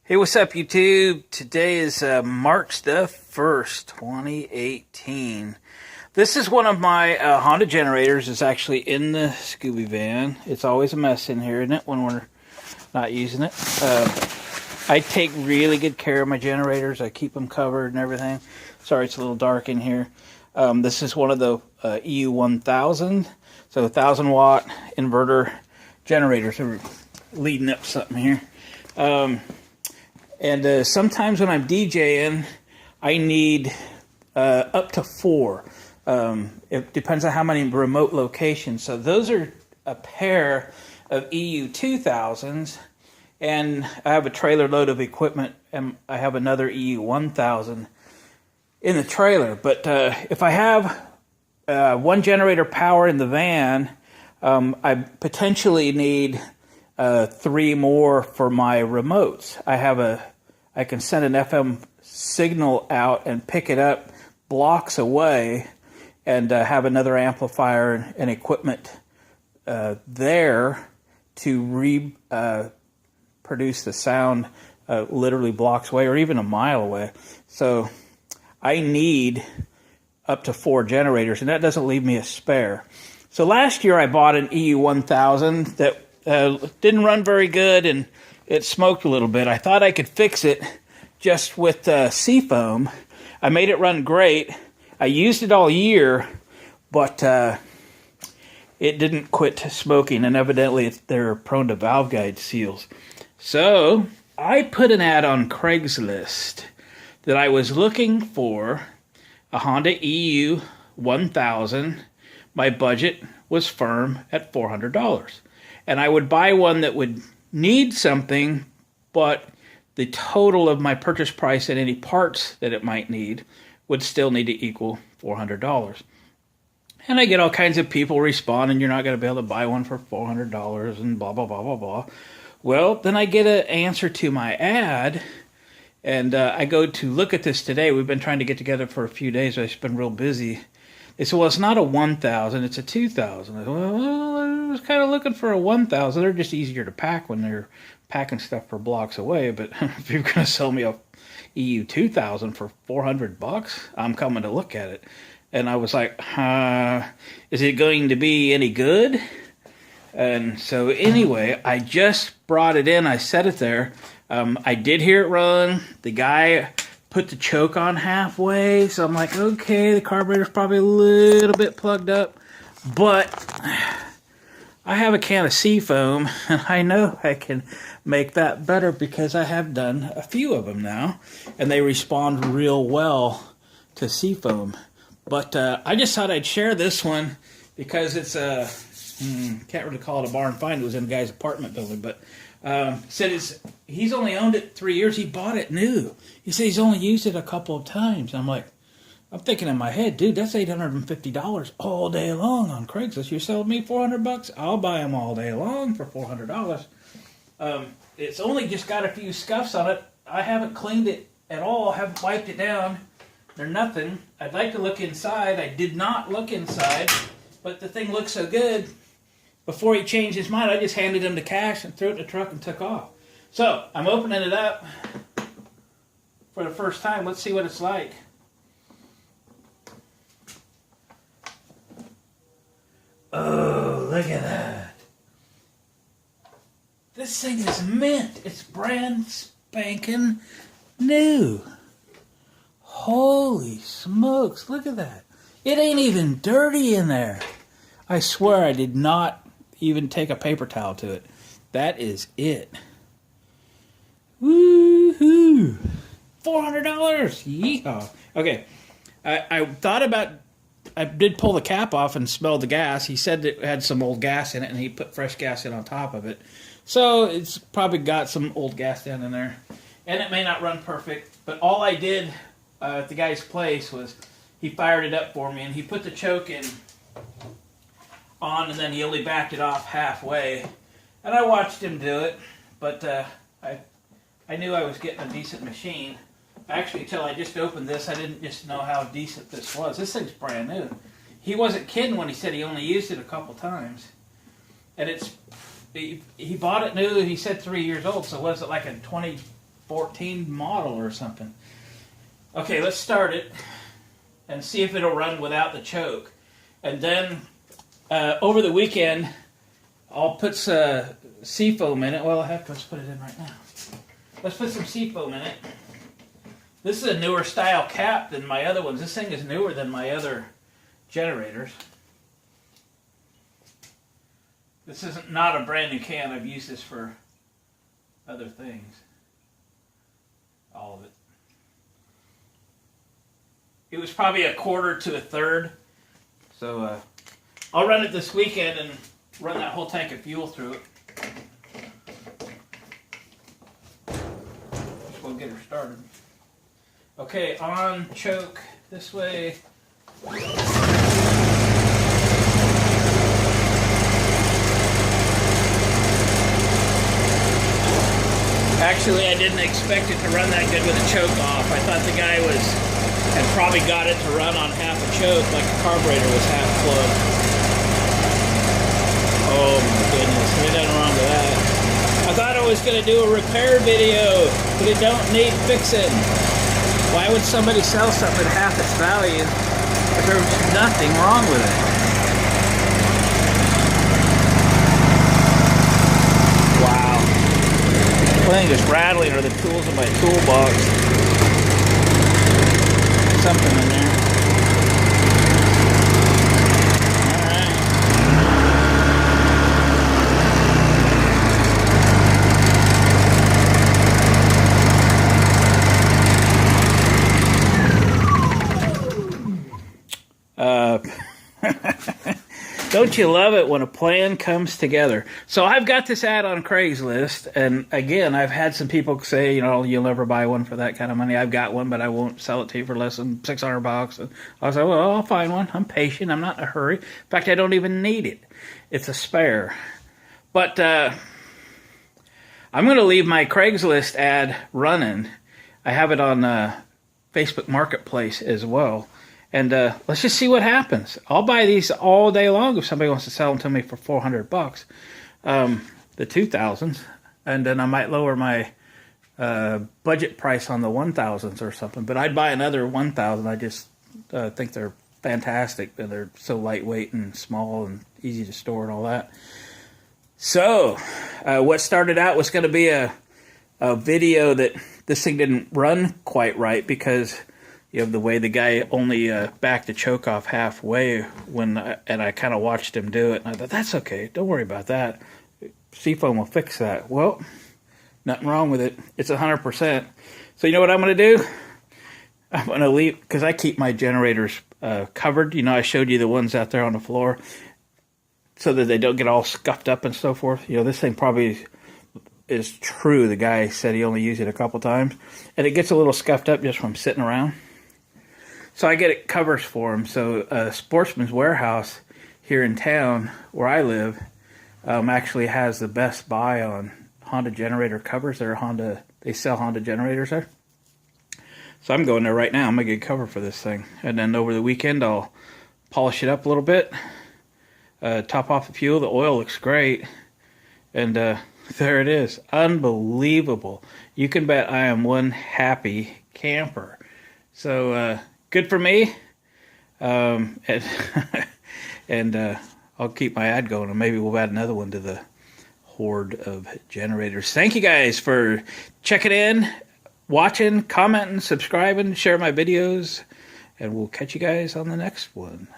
Hey, what's up, YouTube? Today is March the 1st, 2018. This is one of my Honda generators. It's actually in the Scooby van. It's always a mess in here, isn't it, when we're not using it? I take really good care of my generators. I keep them covered and everything. Sorry, it's a little dark in here. This is one of the EU2000, so 1,000-watt inverter generators. We're leading up something here. And sometimes when I'm DJing, I need up to 4. It depends on how many remote locations. So those are a pair of EU2000s, and I have a trailer load of equipment, and I have another EU1000 in the trailer. But if I have one generator power in the van, I potentially need 3 more for my remotes. I can send an FM signal out and pick it up blocks away, and have another amplifier and equipment there to reproduce the sound literally blocks away or even a mile away. So I need up to 4 generators, and that doesn't leave me a spare. So last year I bought an EU1000 that didn't run very good, and it smoked a little bit. I thought I could fix it just with seafoam. I made it run great. I used it all year, but it didn't quit smoking, and evidently they're prone to valve guide seals. So I put an ad on Craigslist that I was looking for a Honda EU1000. My budget was firm at $400. And I would buy one that would need something, but the total of my purchase price and any parts that it might need would still need to equal $400. And I get all kinds of people responding, you're not going to be able to buy one for $400 and blah, blah, blah, blah, blah. Well, then I get an answer to my ad, and I go to look at this today. We've been trying to get together for a few days, but I've just been real busy. They said, well, it's not a 1,000, it's a 2,000. I said, well, I was kind of looking for a 1,000. They're just easier to pack when they're packing stuff for blocks away. But if you're going to sell me a EU2000 for $400, I'm coming to look at it. And I was like, is it going to be any good? And so anyway, I just brought it in. I set it there. I did hear it run. The guy put the choke on halfway, so I'm like, okay, the carburetor's probably a little bit plugged up, but I have a can of seafoam, and I know I can make that better because I have done a few of them now, and they respond real well to seafoam. But I just thought I'd share this one because it's a, can't really call it a barn find. It was in a guy's apartment building, but said he's only owned it 3 years. He bought it new. He said he's only used it a couple of times. I'm thinking in my head, dude, that's $850 all day long on Craigslist. You're selling me $400? I'll buy them all day long for $400. It's only just got a few scuffs on it. I haven't cleaned it at all. Haven't wiped it down. They're nothing. I'd like to look inside. I did not look inside, but the thing looks so good. Before he changed his mind, I just handed him the cash and threw it in the truck and took off. So, I'm opening it up for the first time. Let's see what it's like. Oh, look at that. This thing is mint. It's brand spanking new. Holy smokes, look at that. It ain't even dirty in there. I swear I did not even take a paper towel to it. That is it. Woohoo! $400! Yeehaw! Okay, I thought about, I did pull the cap off and smelled the gas. He said it had some old gas in it, and he put fresh gas in on top of it. So it's probably got some old gas down in there. And it may not run perfect, but all I did at the guy's place was he fired it up for me, and he put the choke in on, and then he only backed it off halfway, and I watched him do it, but I knew I was getting a decent machine. Actually, until I just opened this, I didn't just know how decent this was. This thing's brand new. He wasn't kidding when he said he only used it a couple times, and he bought it new. He said 3 years old, so was it like a 20 14 model or something. Okay, let's start it and see if it'll run without the choke. And then over the weekend, I'll put seafoam in it. Well, let's put it in right now. Let's put some seafoam in it. This is a newer style cap than my other ones. This thing is newer than my other generators. This is not a brand new can. I've used this for other things. All of it. It was probably a quarter to a third. So I'll run it this weekend and run that whole tank of fuel through it. Just we'll get her started. Okay, on, choke, this way. Actually, I didn't expect it to run that good with a choke off. I thought the guy had probably got it to run on half a choke, like the carburetor was half plugged. Oh my goodness, there's nothing wrong with that. I thought I was going to do a repair video, but it don't need fixing. Why would somebody sell something at half its value if there's nothing wrong with it? Wow. The thing is rattling are the tools in my toolbox. Something in there. Don't you love it when a plan comes together? So I've got this ad on Craigslist, and again, I've had some people say, you know, you'll never buy one for that kind of money. I've got one, but I won't sell it to you for less than $600. And I was like, well, I'll find one. I'm patient. I'm not in a hurry. In fact, I don't even need it. It's a spare. But I'm going to leave my Craigslist ad running. I have it on Facebook Marketplace as well. And let's just see what happens. I'll buy these all day long if somebody wants to sell them to me for $400. The 2000s. And then I might lower my budget price on the 1000s or something. But I'd buy another 1000. I just think they're fantastic. They're so lightweight and small and easy to store and all that. So what started out was going to be a video that this thing didn't run quite right because you have the way the guy only backed the choke off halfway and I kind of watched him do it. And I thought, that's okay. Don't worry about that. Seafoam will fix that. Well, nothing wrong with it. It's 100%. So you know what I'm going to do? I'm going to leave, because I keep my generators covered. You know, I showed you the ones out there on the floor so that they don't get all scuffed up and so forth. You know, this thing probably is true. The guy said he only used it a couple times. And it gets a little scuffed up just from sitting around. So I get it covers for them. So Sportsman's Warehouse here in town where I live actually has the best buy on Honda generator covers. They sell Honda generators there. So I'm going there right now. I'm going to get a cover for this thing. And then over the weekend I'll polish it up a little bit. Top off the fuel. The oil looks great. And there it is. Unbelievable. You can bet I am one happy camper. So good for me. And I'll keep my ad going, and maybe we'll add another one to the horde of generators. Thank you guys for checking in, watching, commenting, subscribing, share my videos, and we'll catch you guys on the next one.